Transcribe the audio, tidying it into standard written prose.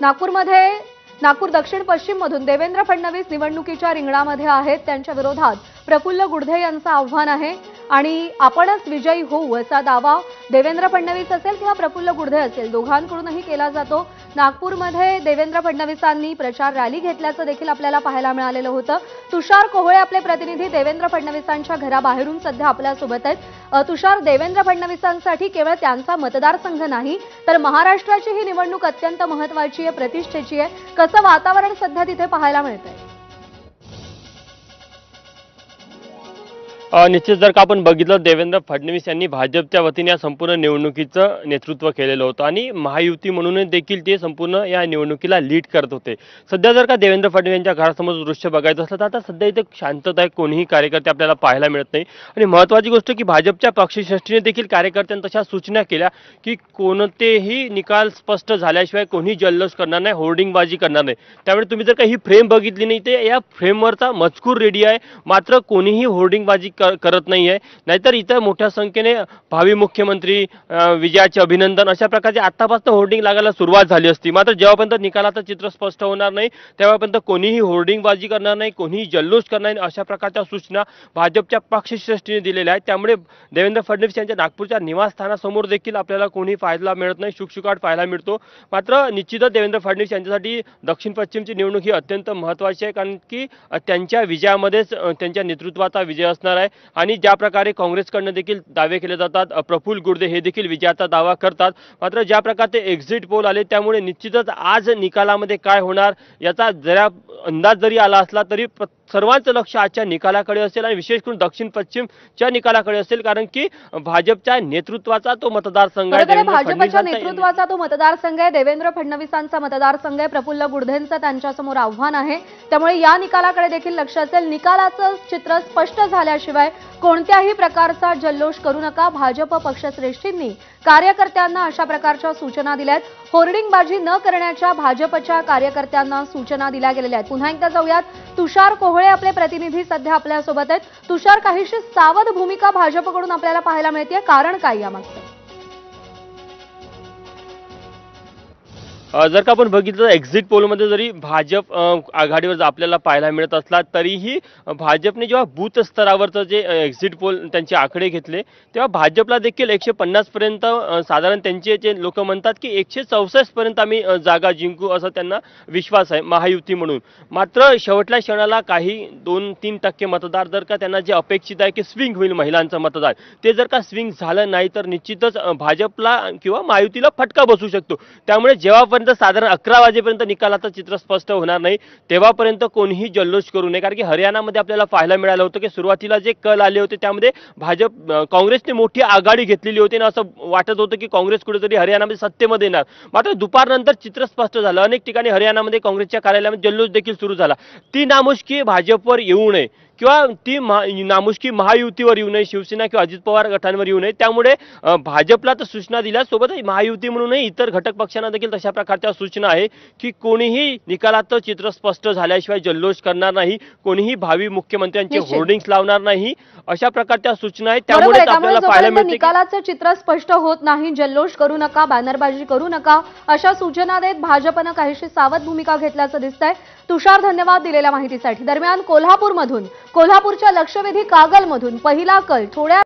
नागपूर दक्षिण पश्चिम मधून देवेंद्र फडणवीस निवडणुकीच्या रिंगणामध्ये आहेत। त्यांच्या विरोधात प्रफुल्ल गुडधे यांचं आव्हान आहे आणि आपणच विजयी होऊ असा दावा देवेंद्र फडणवीस असेल किंवा प्रफुल्ल गुडधे असेल दोघांकडूनही केला जातो। नागपूरमध्ये देवेंद्र फडणवीसांनी प्रचार रॅली घेतल्याचं देखील आपल्याला पाहायला मिळालेलं होतं। तुषार कोहळे आपले प्रतिनिधी देवेंद्र फडणवीसांच्या घराबाहेरून सध्या आपल्या सोबत आहेत। तुषार, देवेंद्र फडणवीसांसाठी केवळ त्यांचा मतदारसंघ नाही तर महाराष्ट्राची ही निवडणूक अत्यंत महत्त्वाची आहे, प्रतिष्ठेची आहे। कसं वातावरण सध्या तिथे पाहायला मिळतंय? निश्चित जर का आपण बघितलं देवेंद्र फडणवीस यांनी भाजपच्या वतीने या संपूर्ण निवडणुकीचं नेतृत्व केलेलं होतं आणि महायुती म्हणून देखील ते संपूर्ण या निवडणुकीला लीड करत होते। सध्या जर का देवेंद्र फडणवीस यांच्या घरासमोर दृश्य बघायचं असलं तर आता सध्या इथे शांतता आहे, कोणीही कार्यकर्ते आपल्याला पाहायला मिळत नाही। आणि महत्त्वाची गोष्ट की भाजपच्या पक्षश्रेष्ठीने देखील कार्यकर्त्यांना तशा सूचना केल्या की कोणतेही निकाल स्पष्ट झाल्याशिवाय कोणी जल्लोष करणार नाही, होर्डिंगबाजी करणार नाही। त्यामुळे तुम्ही जर का ही फ्रेम बघितली नाही ते या फ्रेमवरचा मजकूर रेडी आहे, मात्र कोणीही होर्डिंगबाजी करत नाहीये। नाहीतर इथं मोठ्या संख्येने भावी मुख्यमंत्री विजयाचे अभिनंदन अशा प्रकारचे आतापासून होर्डिंग लागायला सुरुवात झाली असती। मात्र जेव्हापर्यंत निकालाचं चित्र स्पष्ट होणार नाही तेव्हापर्यंत कोणीही होर्डिंगबाजी करणार नाही, कोणीही जल्लोष करणार नाही अशा प्रकारच्या सूचना भाजपच्या पक्षश्रेष्ठीने दिलेल्या आहेत। त्यामुळे देवेंद्र फडणवीस यांच्या नागपूरच्या निवासस्थानासमोर देखील आपल्याला कोणी पाहायला मिळत नाही, शुकशुकाट पाहायला मिळतो। मात्र निश्चितच देवेंद्र फडणवीस यांच्यासाठी दक्षिण पश्चिमची निवडणूक ही अत्यंत महत्त्वाची आहे, कारण की त्यांच्या विजयामध्येच त्यांच्या नेतृत्वाचा विजय असणार आहे। आणि ज्या प्रकारे काँग्रेसकडून देखील दावे केले जातात, प्रफुल्ल गुडधे हे देखील विजयाचा दावा करतात। मात्र ज्या प्रकारचे एक्झिट पोल आले त्यामुळे निश्चितच आज निकालामध्ये काय होणार याचा जरा अंदाज जरी आला असला तरी सर्वांचं लक्ष आजच्या निकालाकडे असेल आणि विशेष करून दक्षिण पश्चिमच्या निकालाकडे असेल, कारण की भाजपच्या नेतृत्वाचा तो मतदारसंघ आहे, भाजपच्या नेतृत्वाचा तो मतदारसंघ आहे, देवेंद्र फडणवीसांचा मतदारसंघ आहे, प्रफुल्ल गुडधेंचं त्यांच्यासमोर आव्हान आहे। त्यामुळे या निकालाकडे देखील लक्ष असेल। निकालाचं चित्र स्पष्ट झाल्याशिवाय कोणत्याही प्रकारचा जल्लोष करू नका, भाजप पक्षश्रेष्ठींनी कार्यकर्त्यांना अशा प्रकारच्या सूचना दिल्यात। होर्डिंगबाजी न करण्याच्या भाजपच्या कार्यकर्त्यांना सूचना दिल्या गेलेल्या आहेत। पुन्हा एकदा जाऊयात, तुषार कोहळे आपले प्रतिनिधी सध्या आपल्या सोबत आहेत। तुषार, काहीशी सावध भूमिका भाजपकडून आपल्याला पाहायला मिळते, कारण काय यामागचं? जर का आपण बघितलं एक्झिट पोलमध्ये जरी भाजप आघाडीवर आपल्याला पाहायला मिळत असला तरीही भाजपने जेव्हा बूथ स्तरावरचं जे एक्झिट पोल त्यांचे आकडे घेतले तेव्हा भाजपला देखील 150 पर्यंत साधारण त्यांचे जे लोक म्हणतात की 164 पर्यंत आम्ही जागा जिंकू असं त्यांना विश्वास आहे महायुती म्हणून। मात्र शेवटल्या क्षणाला काही 2-3% मतदार जर का त्यांना जे अपेक्षित आहे की स्विंग होईल महिलांचं मतदार, ते जर का स्विंग झालं नाही तर निश्चितच भाजपला किंवा महायुतीला फटका बसू शकतो। त्यामुळे जेव्हा साधारण 11 वाजेपर्यंत निकालाचं चित्र स्पष्ट होणार नाही तेव्हापर्यंत कोणीही जल्लोष करू नये, कारण की हरियाणामध्ये आपल्याला पाहायला मिळालं होतं की सुरुवातीला जे कल आले होते त्यामध्ये काँग्रेसने मोठी आघाडी घेतलेली होती आणि असं वाटत होतं की काँग्रेस कुठेतरी हरियाणामध्ये सत्तेमध्ये येणार। मात्र दुपारनंतर चित्र स्पष्ट झालं, अनेक ठिकाणी हरियाणामध्ये काँग्रेसच्या कार्यालयामध्ये जल्लोष देखील सुरू झाला। ती नामुष्की भाजपवर येऊ नये किंवा ती नामुष्की महायुतीवर येऊ नये, शिवसेना किंवा अजित पवार गटांवर येऊ नये। त्यामुळे भाजपला तर सूचना दिल्या, सोबतच महायुती म्हणूनही इतर घटक पक्षांना देखील तशा प्रकारच्या सूचना आहे की कोणीही निकालाचं चित्र स्पष्ट झाल्याशिवाय जल्लोष करणार नाही, कोणीही भावी मुख्यमंत्र्यांचे होर्डिंग्स लावणार नाही अशा प्रकारच्या सूचना आहेत। त्यामुळे आपल्याला पाहायला मिळते निकालाचं चित्र स्पष्ट होत नाही, जल्लोष करू नका, बॅनरबाजी करू नका अशा सूचना देत भाजपनं काहीशी सावध भूमिका घेतल्याचं दिसतंय। तुषार, धन्यवाद दिलेल्या माहितीसाठी। दरम्यान कोल्हापूरच्या लक्षवेधी कागलमधून पहिला कल थोड्या